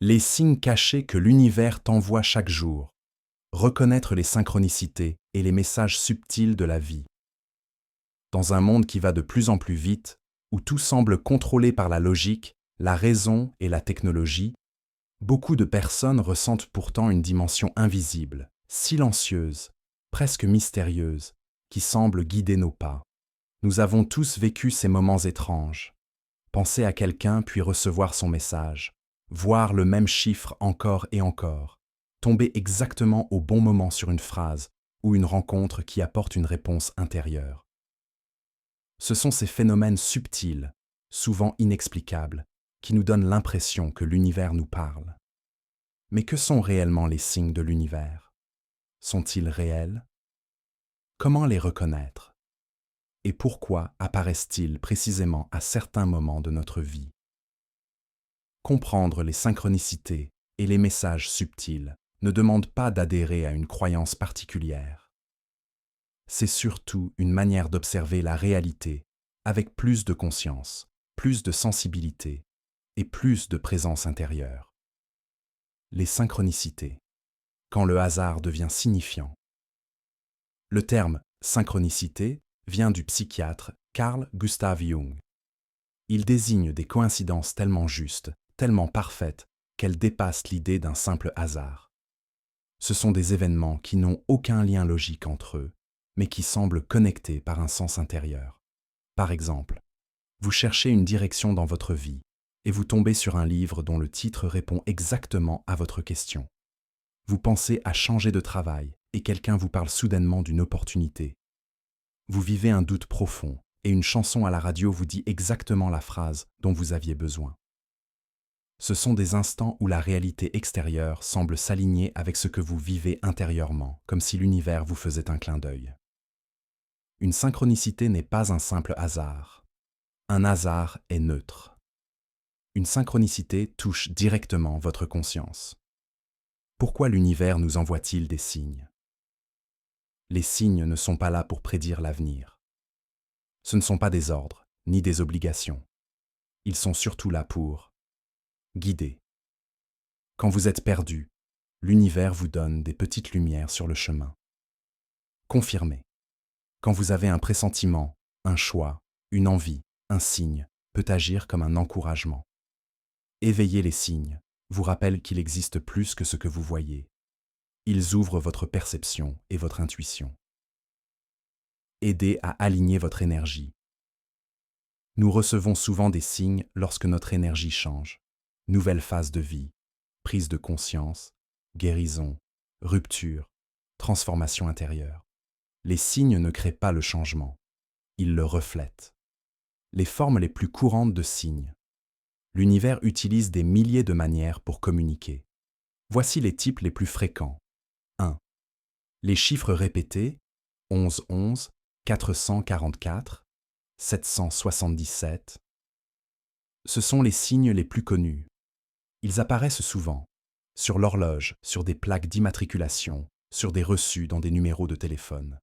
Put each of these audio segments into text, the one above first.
Les signes cachés que l'univers t'envoie chaque jour. Reconnaître les synchronicités et les messages subtils de la vie. Dans un monde qui va de plus en plus vite, où tout semble contrôlé par la logique, la raison et la technologie, beaucoup de personnes ressentent pourtant une dimension invisible, silencieuse, presque mystérieuse, qui semble guider nos pas. Nous avons tous vécu ces moments étranges. Penser à quelqu'un puis recevoir son message, voir le même chiffre encore et encore, tomber exactement au bon moment sur une phrase ou une rencontre qui apporte une réponse intérieure. Ce sont ces phénomènes subtils, souvent inexplicables, qui nous donnent l'impression que l'univers nous parle. Mais que sont réellement les signes de l'univers? Sont-ils réels? Comment les reconnaître? Et pourquoi apparaissent-ils précisément à certains moments de notre vie? Comprendre les synchronicités et les messages subtils ne demande pas d'adhérer à une croyance particulière. C'est surtout une manière d'observer la réalité avec plus de conscience, plus de sensibilité et plus de présence intérieure. Les synchronicités, quand le hasard devient signifiant. Le terme synchronicité vient du psychiatre Carl Gustav Jung. Il désigne des coïncidences tellement justes, tellement parfaites, qu'elles dépassent l'idée d'un simple hasard. Ce sont des événements qui n'ont aucun lien logique entre eux, mais qui semblent connectés par un sens intérieur. Par exemple, vous cherchez une direction dans votre vie et vous tombez sur un livre dont le titre répond exactement à votre question. Vous pensez à changer de travail et quelqu'un vous parle soudainement d'une opportunité. Vous vivez un doute profond et une chanson à la radio vous dit exactement la phrase dont vous aviez besoin. Ce sont des instants où la réalité extérieure semble s'aligner avec ce que vous vivez intérieurement, comme si l'univers vous faisait un clin d'œil. Une synchronicité n'est pas un simple hasard. Un hasard est neutre. Une synchronicité touche directement votre conscience. Pourquoi l'univers nous envoie-t-il des signes? Les signes ne sont pas là pour prédire l'avenir. Ce ne sont pas des ordres, ni des obligations. Ils sont surtout là pour guider. Quand vous êtes perdu, l'univers vous donne des petites lumières sur le chemin. Confirmer. Quand vous avez un pressentiment, un choix, une envie, un signe peut agir comme un encouragement. Éveiller les signes vous rappelle qu'il existe plus que ce que vous voyez. Ils ouvrent votre perception et votre intuition. Aider à aligner votre énergie. Nous recevons souvent des signes lorsque notre énergie change. Nouvelle phase de vie, prise de conscience, guérison, rupture, transformation intérieure. Les signes ne créent pas le changement, ils le reflètent. Les formes les plus courantes de signes. L'univers utilise des milliers de manières pour communiquer. Voici les types les plus fréquents. 1. Les chiffres répétés 11 11, 444, 777. Ce sont les signes les plus connus. Ils apparaissent souvent, sur l'horloge, sur des plaques d'immatriculation, sur des reçus dans des numéros de téléphone.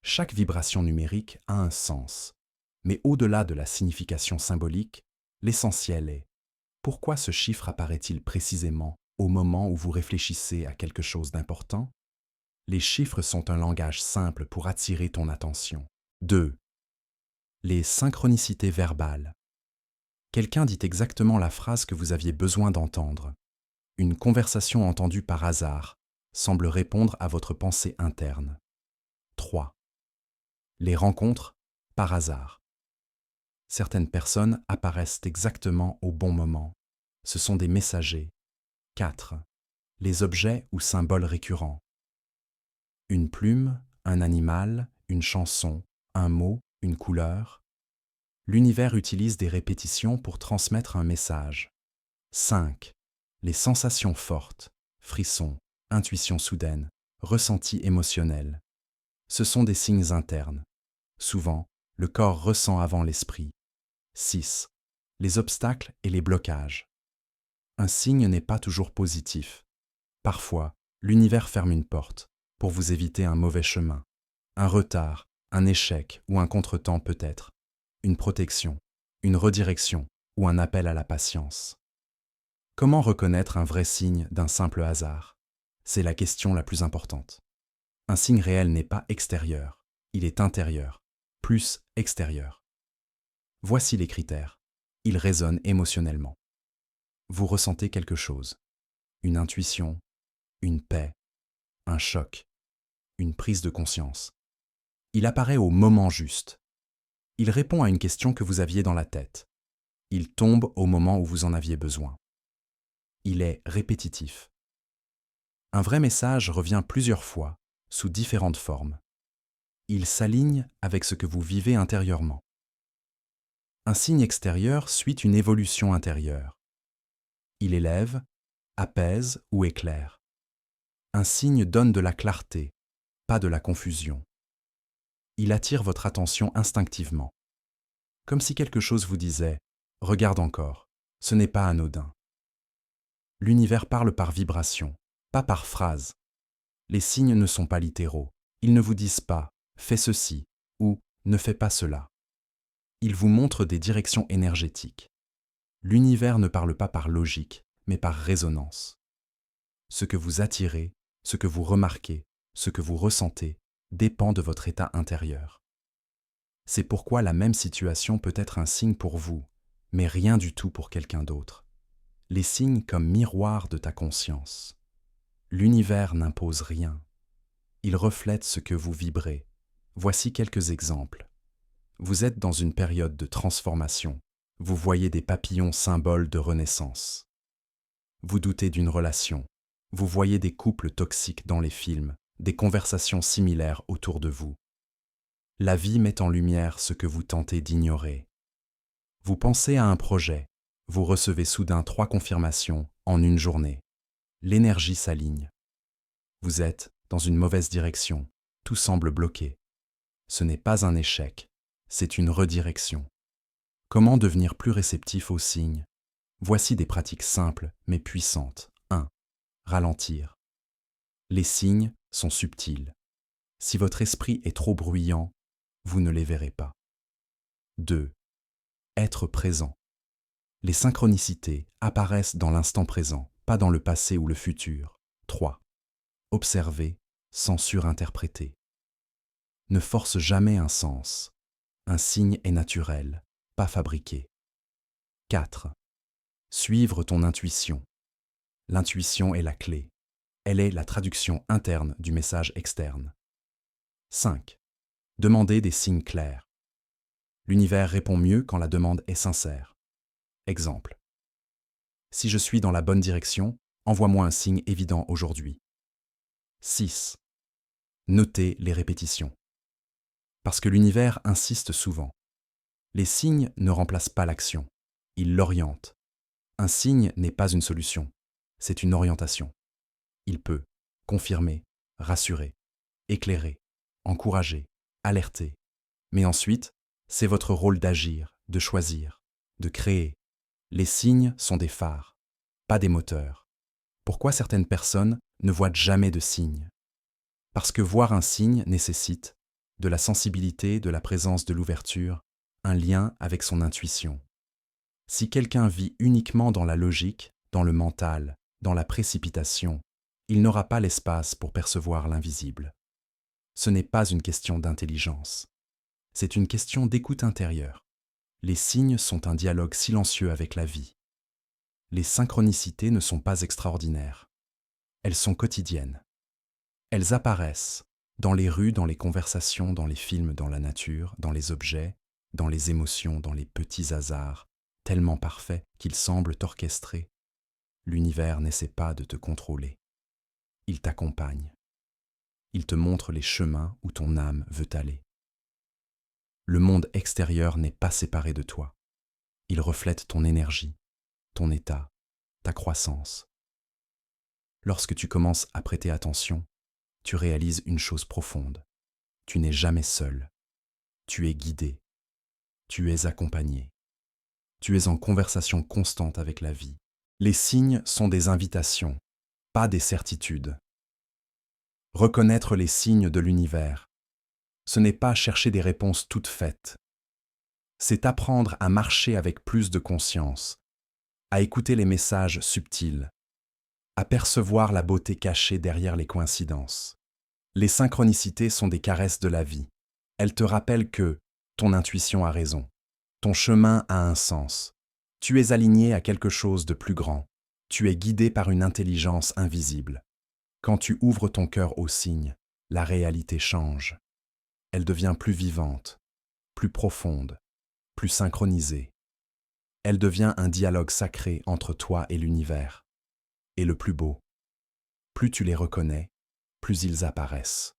Chaque vibration numérique a un sens, mais au-delà de la signification symbolique, l'essentiel est pourquoi ce chiffre apparaît-il précisément au moment où vous réfléchissez à quelque chose d'important? Les chiffres sont un langage simple pour attirer ton attention. 2. Les synchronicités verbales. Quelqu'un dit exactement la phrase que vous aviez besoin d'entendre. Une conversation entendue par hasard semble répondre à votre pensée interne. 3. Les rencontres par hasard. Certaines personnes apparaissent exactement au bon moment. Ce sont des messagers. 4. Les objets ou symboles récurrents. Une plume, un animal, une chanson, un mot, une couleur. L'univers utilise des répétitions pour transmettre un message. 5. Les sensations fortes, frissons, intuition soudaine, ressenti émotionnel. Ce sont des signes internes. Souvent, le corps ressent avant l'esprit. 6. Les obstacles et les blocages. Un signe n'est pas toujours positif. Parfois, l'univers ferme une porte pour vous éviter un mauvais chemin, un retard, un échec ou un contretemps peut-être, une protection, une redirection ou un appel à la patience. Comment reconnaître un vrai signe d'un simple hasard? C'est la question la plus importante. Un signe réel n'est pas extérieur, il est intérieur, plus extérieur. Voici les critères. Il résonne émotionnellement. Vous ressentez quelque chose. Une intuition, une paix, un choc, une prise de conscience. Il apparaît au moment juste. Il répond à une question que vous aviez dans la tête. Il tombe au moment où vous en aviez besoin. Il est répétitif. Un vrai message revient plusieurs fois, sous différentes formes. Il s'aligne avec ce que vous vivez intérieurement. Un signe extérieur suit une évolution intérieure. Il élève, apaise ou éclaire. Un signe donne de la clarté, pas de la confusion. Il attire votre attention instinctivement. Comme si quelque chose vous disait « Regarde encore, ce n'est pas anodin ». L'univers parle par vibration, pas par phrase. Les signes ne sont pas littéraux. Ils ne vous disent pas « fais ceci » ou « ne fais pas cela ». Ils vous montrent des directions énergétiques. L'univers ne parle pas par logique, mais par résonance. Ce que vous attirez, ce que vous remarquez, ce que vous ressentez, dépend de votre état intérieur. C'est pourquoi la même situation peut être un signe pour vous, mais rien du tout pour quelqu'un d'autre. Les signes comme miroir de ta conscience. L'univers n'impose rien. Il reflète ce que vous vibrez. Voici quelques exemples. Vous êtes dans une période de transformation. Vous voyez des papillons symboles de renaissance. Vous doutez d'une relation. Vous voyez des couples toxiques dans les films, des conversations similaires autour de vous. La vie met en lumière ce que vous tentez d'ignorer. Vous pensez à un projet. Vous recevez soudain 3 confirmations en une journée. L'énergie s'aligne. Vous êtes dans une mauvaise direction. Tout semble bloqué. Ce n'est pas un échec, c'est une redirection. Comment devenir plus réceptif aux signes? Voici des pratiques simples mais puissantes. 1. Ralentir. Les signes sont subtils. Si votre esprit est trop bruyant, vous ne les verrez pas. 2. Être présent. Les synchronicités apparaissent dans l'instant présent, pas dans le passé ou le futur. 3. Observer sans surinterpréter. Ne force jamais un sens. Un signe est naturel, pas fabriqué. 4. Suivre ton intuition. L'intuition est la clé. Elle est la traduction interne du message externe. 5. Demander des signes clairs. L'univers répond mieux quand la demande est sincère. Exemple. Si je suis dans la bonne direction, envoie-moi un signe évident aujourd'hui. 6. Notez les répétitions. Parce que l'univers insiste souvent. Les signes ne remplacent pas l'action, ils l'orientent. Un signe n'est pas une solution, c'est une orientation. Il peut confirmer, rassurer, éclairer, encourager, alerter. Mais ensuite, c'est votre rôle d'agir, de choisir, de créer. Les signes sont des phares, pas des moteurs. Pourquoi certaines personnes ne voient jamais de signes? Parce que voir un signe nécessite de la sensibilité, de la présence, de l'ouverture, un lien avec son intuition. Si quelqu'un vit uniquement dans la logique, dans le mental, dans la précipitation, il n'aura pas l'espace pour percevoir l'invisible. Ce n'est pas une question d'intelligence. C'est une question d'écoute intérieure. Les signes sont un dialogue silencieux avec la vie. Les synchronicités ne sont pas extraordinaires. Elles sont quotidiennes. Elles apparaissent dans les rues, dans les conversations, dans les films, dans la nature, dans les objets, dans les émotions, dans les petits hasards, tellement parfaits qu'ils semblent orchestrés. L'univers n'essaie pas de te contrôler. Il t'accompagne. Il te montre les chemins où ton âme veut aller. Le monde extérieur n'est pas séparé de toi. Il reflète ton énergie, ton état, ta croissance. Lorsque tu commences à prêter attention, tu réalises une chose profonde. Tu n'es jamais seul. Tu es guidé. Tu es accompagné. Tu es en conversation constante avec la vie. Les signes sont des invitations, pas des certitudes. Reconnaître les signes de l'univers, ce n'est pas chercher des réponses toutes faites. C'est apprendre à marcher avec plus de conscience, à écouter les messages subtils, à percevoir la beauté cachée derrière les coïncidences. Les synchronicités sont des caresses de la vie. Elles te rappellent que ton intuition a raison, ton chemin a un sens, tu es aligné à quelque chose de plus grand, tu es guidé par une intelligence invisible. Quand tu ouvres ton cœur aux signes, la réalité change. Elle devient plus vivante, plus profonde, plus synchronisée. Elle devient un dialogue sacré entre toi et l'univers. Et le plus beau, plus tu les reconnais, plus ils apparaissent.